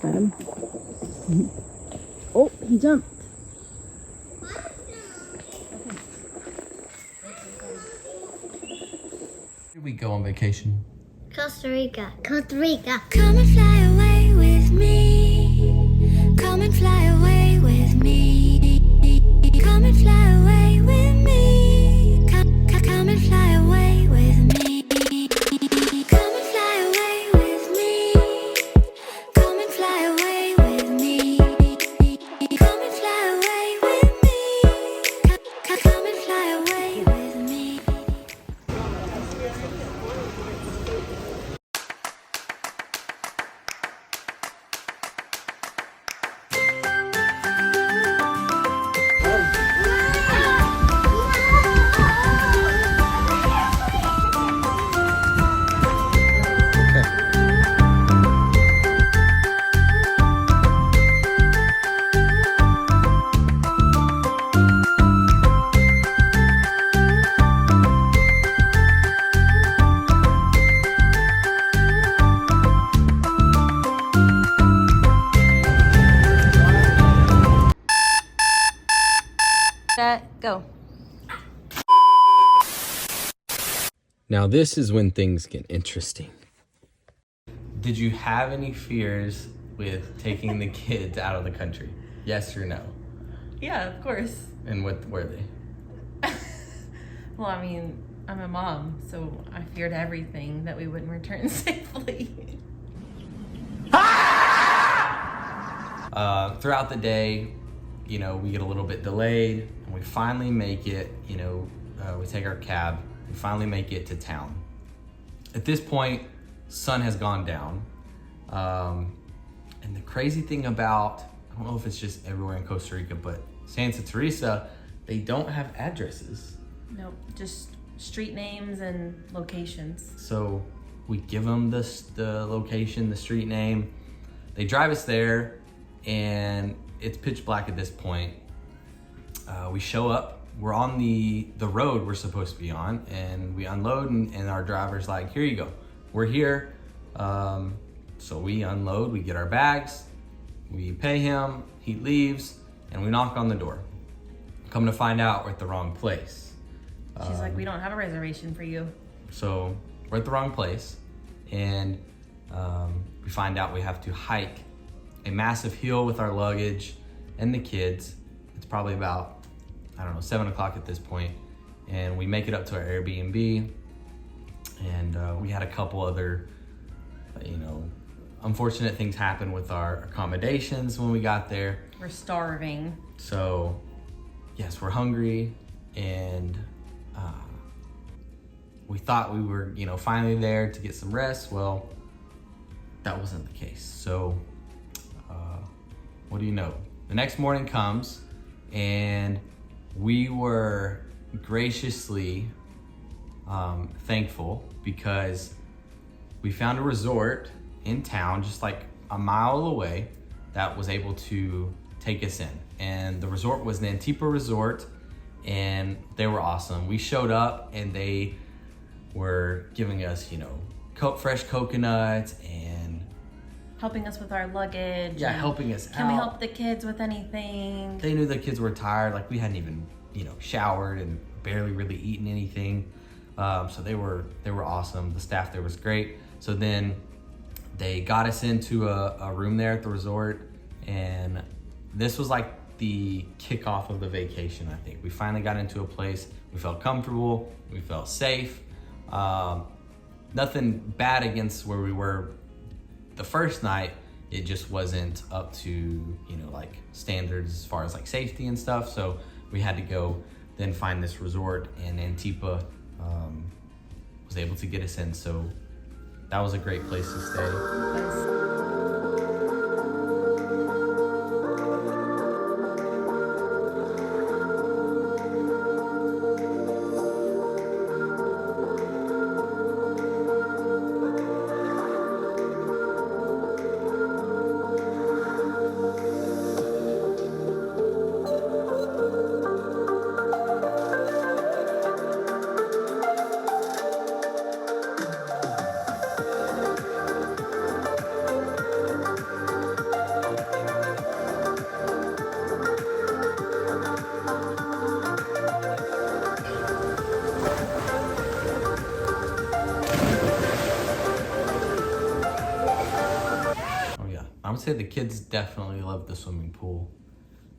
bad. Oh, he jumped. Where did we go on vacation? Costa Rica. Costa Rica. Come and fly away with me. Come and fly away with me. Come and fly away with me. Come and fly away with me. Come and fly away with me. Come and fly away with me. Come and fly away with me. Come and fly away with me. Set, go. Now this is when things get interesting. Did you have any fears with taking the kids out of the country? Yes or no? Yeah, of course. And what were they? Well, I mean, I'm a mom, so I feared everything that we wouldn't return safely. Throughout the day, you know, we get a little bit delayed and we finally make it, you know, we take our cab, we finally make it to town. At this point, sun has gone down. And the crazy thing about, I don't know if it's just everywhere in Costa Rica, but Santa Teresa, they don't have addresses. Nope, just street names and locations. So we give them the location, the street name. They drive us there and it's pitch black at this point. We show up, we're on the road we're supposed to be on, and we unload and our driver's like, here you go, we're here. So we unload, we get our bags, we pay him, he leaves, and we knock on the door. Come to find out we're at the wrong place. She's like, we don't have a reservation for you. So we're at the wrong place, and we find out we have to hike a massive hill with our luggage and the kids. It's probably about, I don't know, 7 o'clock at this point, and we make it up to our Airbnb, and we had a couple other, you know, unfortunate things happen with our accommodations when we got there. We're starving. So yes, we're hungry, and we thought we were, you know, finally there to get some rest. Well, that wasn't the case. So what do you know? The next morning comes, and we were graciously thankful because we found a resort in town just like a mile away that was able to take us in. And the resort was an Antipa resort, and they were awesome. We showed up and they were giving us, you know, fresh coconuts and Helping us with our luggage. yeah, helping us Can out. we help the kids with anything? They knew the kids were tired. Like, we hadn't even, you know, showered and barely really eaten anything. So they were awesome. The staff there was great. So then they got us into a room there at the resort, and this was like the kickoff of the vacation, I think. We finally got into a place, we felt comfortable, we felt safe. Nothing bad against where we were the first night. It just wasn't up to, you know, like standards as far as like safety and stuff. So we had to go then find this resort, and Antipa was able to get us in. So that was a great place to stay. I would say the kids definitely loved the swimming pool.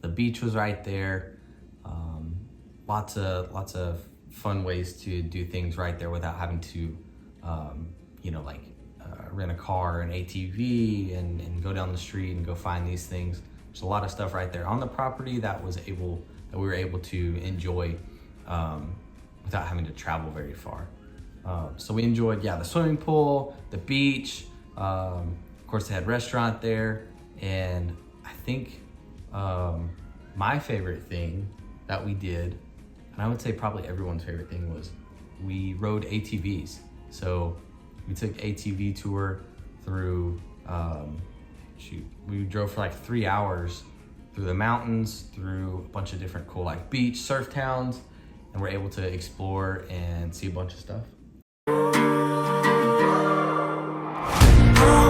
The beach was right there. Lots of fun ways to do things right there without having to, rent a car, an ATV, and go down the street and go find these things. There's a lot of stuff right there on the property that we were able to enjoy without having to travel very far. So we enjoyed, the swimming pool, the beach. Of course, they had a restaurant there, and I think my favorite thing that we did, and I would say probably everyone's favorite thing, was we rode ATVs. So we took ATV tour through, we drove for like 3 hours through the mountains, through a bunch of different cool like beach, surf towns, and we're able to explore and see a bunch of stuff.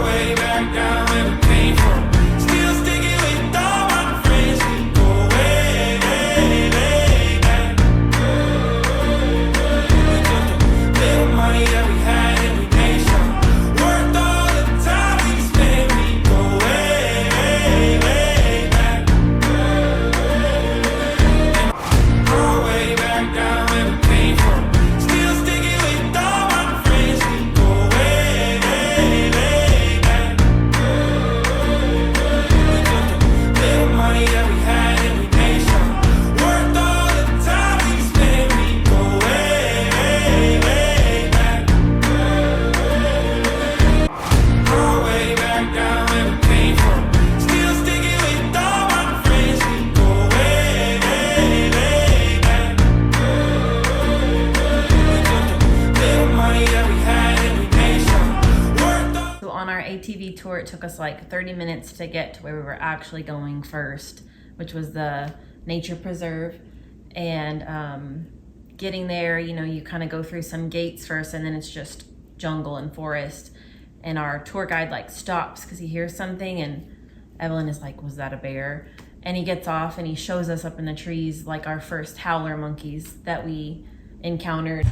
Way back down where we came from. Still sticking with all my friends. We go way, way back. We took the little money that we had and we made some. Worked all the time we spent. We go way, way back. Way back down where we came from. Still sticking with all my friends. We go way, way back. We took the little money that we had and we made some. Worked all the time we spent. We go way, way back. Way back down where we came from. Still sticking with all my friends. We go way, back. We took the little money that we had and we made some. Worked all. So on our ATV tour, it took us like 30 minutes to get to where we were actually going first, which was the nature preserve. And getting there, you kind of go through some gates first, and then it's just jungle and forest. And our tour guide like stops because he hears something, and Evelyn is like, was that a bear? And he gets off and he shows us up in the trees like our first howler monkeys that we encountered.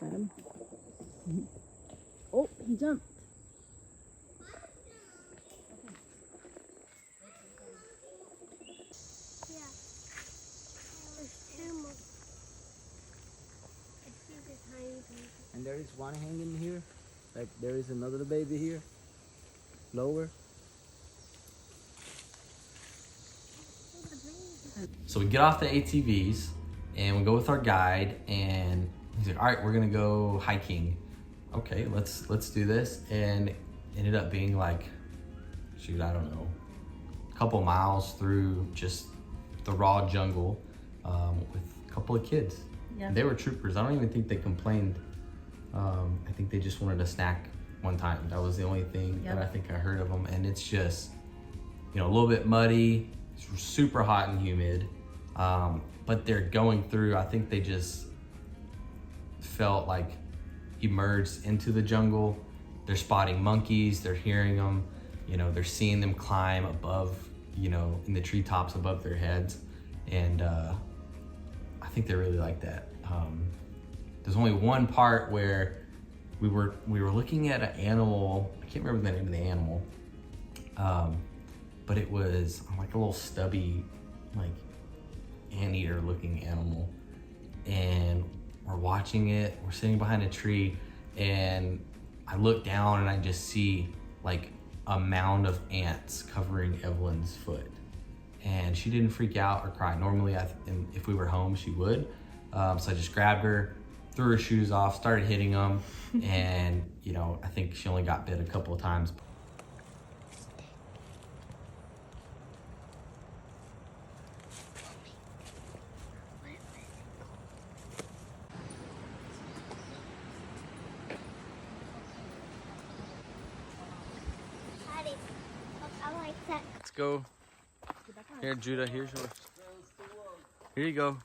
Got him. Oh, he jumped. Yeah. There's two more. I see the tiny baby. And there is one hanging here. Like there is another baby here. Lower. So we get off the ATVs and we go with our guide, and he's like, all right, we're gonna go hiking. Okay, let's do this. And it ended up being like, shoot, I don't know, a couple miles through just the raw jungle with a couple of kids. Yeah. And they were troopers. I don't even think they complained. I think they just wanted a snack one time. That was the only thing Yep. that I think I heard of them. And it's just, a little bit muddy, it's super hot and humid. But they're going through, I think they just felt like immersed into the jungle. They're spotting monkeys, they're hearing them, they're seeing them climb above, in the treetops above their heads. And I think they really like that. There's only one part where we were looking at an animal. I can't remember the name of the animal, but it was like a little stubby, like anteater looking animal. And we're watching it. We're sitting behind a tree, and I look down and I just see like a mound of ants covering Evelyn's foot. And she didn't freak out or cry. Normally, if we were home, she would. So I just grabbed her, threw her shoes off, started hitting them, and I think she only got bit a couple of times. Daddy, look, I like that. Let's go. Here, Judah, here's yours. Here you go.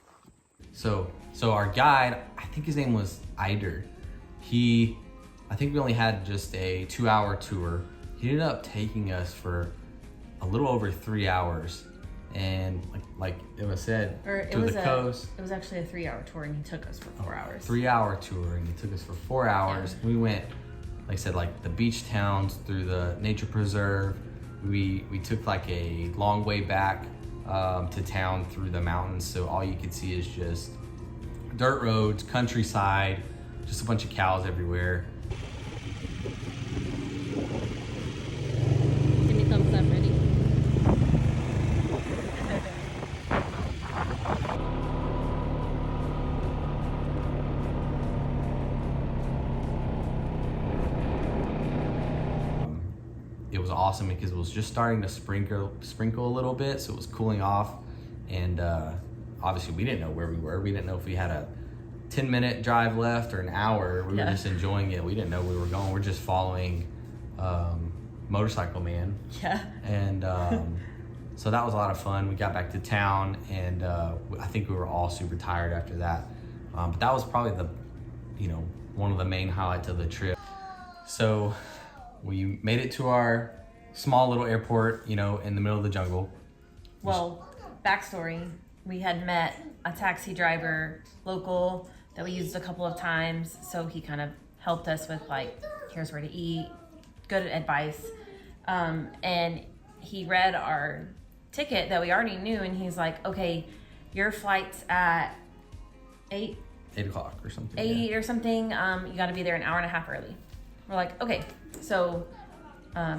So our guide, I think his name was Eider. I think we only had just a 2-hour tour. He ended up taking us for a little over 3 hours, And like it was said, Or it to was the coast. It was actually a 3-hour tour, and he took us for 4 hours. 3-hour tour, and he took us for 4 hours. We went, like I said, like the beach towns, through the nature preserve. We took like a long way back to town through the mountains, so all you could see is just dirt roads, countryside, just a bunch of cows everywhere. Give me thumbs up, ready? It was awesome because it was just starting to sprinkle a little bit, so it was cooling off. And obviously we didn't know where we were. We didn't know if we had a 10-minute drive left or an hour. We were just enjoying it. We didn't know where we were going. We're just following Motorcycle Man. Yeah. And so that was a lot of fun. We got back to town, and I think we were all super tired after that. But that was probably one of the main highlights of the trip. So we made it to our small little airport, in the middle of the jungle. Well, backstory, we had met a taxi driver, local, that we used a couple of times. So he kind of helped us with here's where to eat, good advice. And he read our ticket that we already knew, and he's like, okay, your flight's at 8 o'clock or something. 8 or something. You got to be there an hour and a half early. We're like, okay. So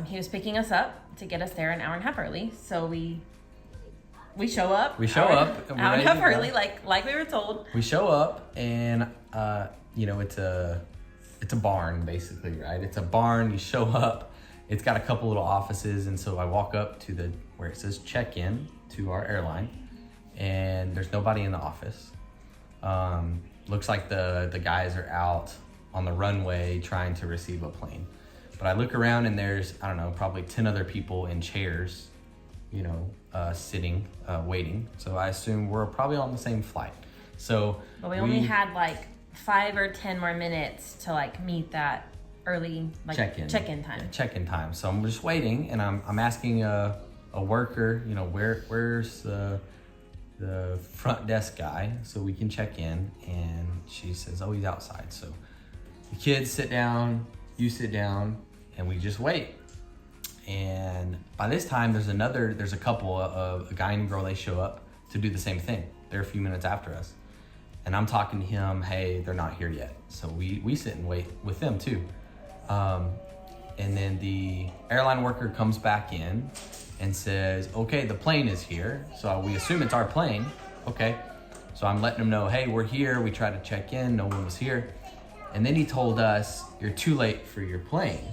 he was picking us up to get us there an hour and a half early. So we show up. We show up. Hour and a half early, like we were told. We show up, and it's a barn basically, right? It's a barn. You show up. It's got a couple little offices, and so I walk up to where it says check-in to our airline, and there's nobody in the office. Looks like the guys are out on the runway trying to receive a plane. But I look around, and there's, I don't know, probably 10 other people in chairs, sitting, waiting. So I assume we're probably on the same flight. But we only had 5 or 10 more minutes to meet that early check-in time. Yeah, check-in time. So I'm just waiting, and I'm asking a worker, where's the front desk guy so we can check in, and she says, oh, he's outside. So the kids sit down, you sit down, and we just wait. And by this time, there's a couple of a guy and a girl. They show up to do the same thing. They're a few minutes after us. And I'm talking to him, hey, they're not here yet. So we sit and wait with them too. And then the airline worker comes back in and says, okay, the plane is here. So we assume it's our plane. Okay. So I'm letting them know, hey, we're here. We tried to check in. No one was here. And then he told us, you're too late for your plane,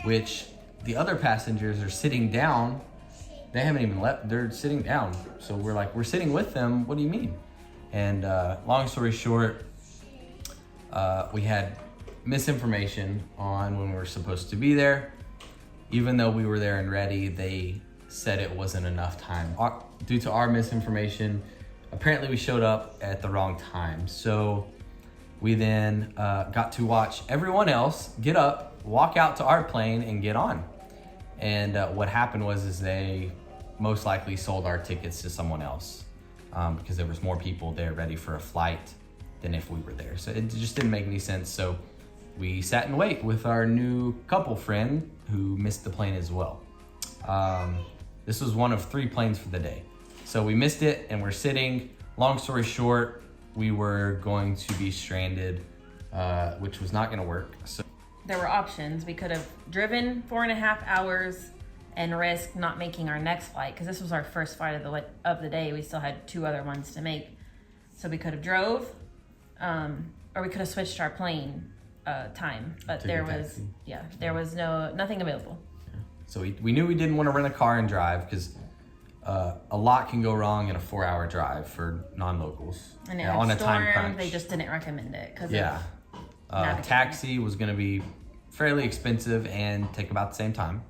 which the other passengers are sitting down. They haven't even left. They're sitting down. So we're like, we're sitting with them. What do you mean? And long story short, we had misinformation on when we were supposed to be there. Even though we were there and ready, they said it wasn't enough time. Due to our misinformation, apparently we showed up at the wrong time. So we then got to watch everyone else get up, walk out to our plane, and get on. And what happened was they most likely sold our tickets to someone else because there was more people there ready for a flight than if we were there. So it just didn't make any sense. So we sat and wait with our new couple friend who missed the plane as well. This was one of 3 planes for the day. So we missed it, and we're sitting. Long story short, we were going to be stranded, which was not gonna work. So there were options. We could have driven 4.5 hours and risked not making our next flight, because this was our first flight of the day. We still had 2 other ones to make. So we could have drove, or we could have switched our plane time. But there was nothing available. Yeah. So we knew we didn't want to rent a car and drive, because a lot can go wrong in a 4-hour drive for non-locals. And it on had a time stormed. crunch. They just didn't recommend it because taxi was going to be fairly expensive and take about the same time.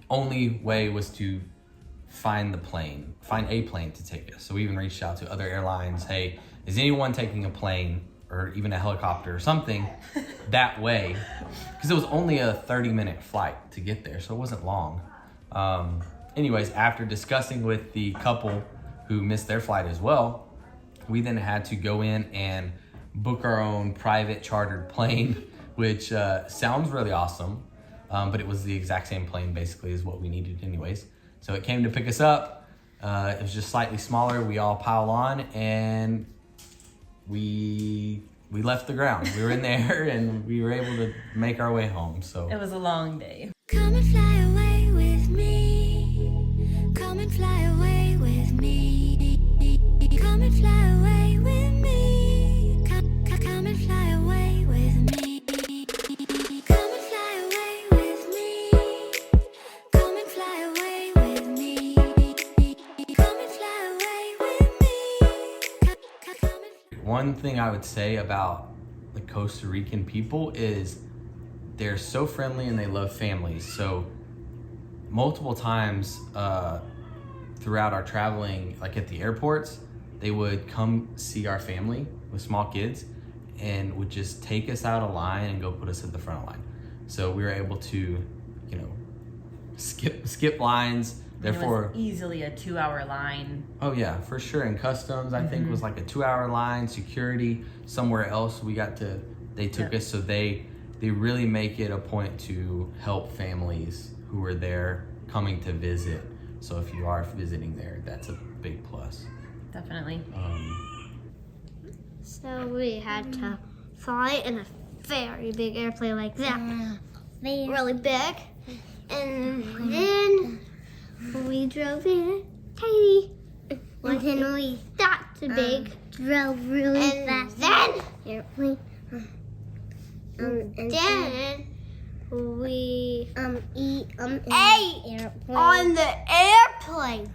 Only way was to find a plane to take us. So we even reached out to other airlines. Hey, is anyone taking a plane or even a helicopter or something that way? Because it was only a 30-minute flight to get there, so it wasn't long. anyways, after discussing with the couple who missed their flight as well, we then had to go in and book our own private chartered plane, which sounds really awesome, but it was the exact same plane basically as what we needed anyways. So it came to pick us up. It was just slightly smaller. We all pile on and we left the ground. We were in the air and we were able to make our way home. So It was a long day. Come and fly away with me. Come and fly away with me. Come and fly away with me. Come and fly away with me. Come and fly away with me. Come and fly away with me. Come and fly away with me. Come and one thing I would say about the Costa Rican people is they're so friendly and they love families. So multiple times throughout our traveling, like at the airports, they would come see our family with small kids and would just take us out of line and go put us at the front of line. So we were able to, skip lines. Therefore, it was easily a 2-hour line. oh yeah, for sure. And customs, I think, was like a 2-hour line. Security, somewhere else they took us. So they really make it a point to help families who are there coming to visit. So if you are visiting there, that's a big plus. Definitely. So we had to fly in a very big airplane like that. Really big. And then we drove in a tiny one. And we got too big. Drove really fast. Then airplane. And then we ate on the airplane.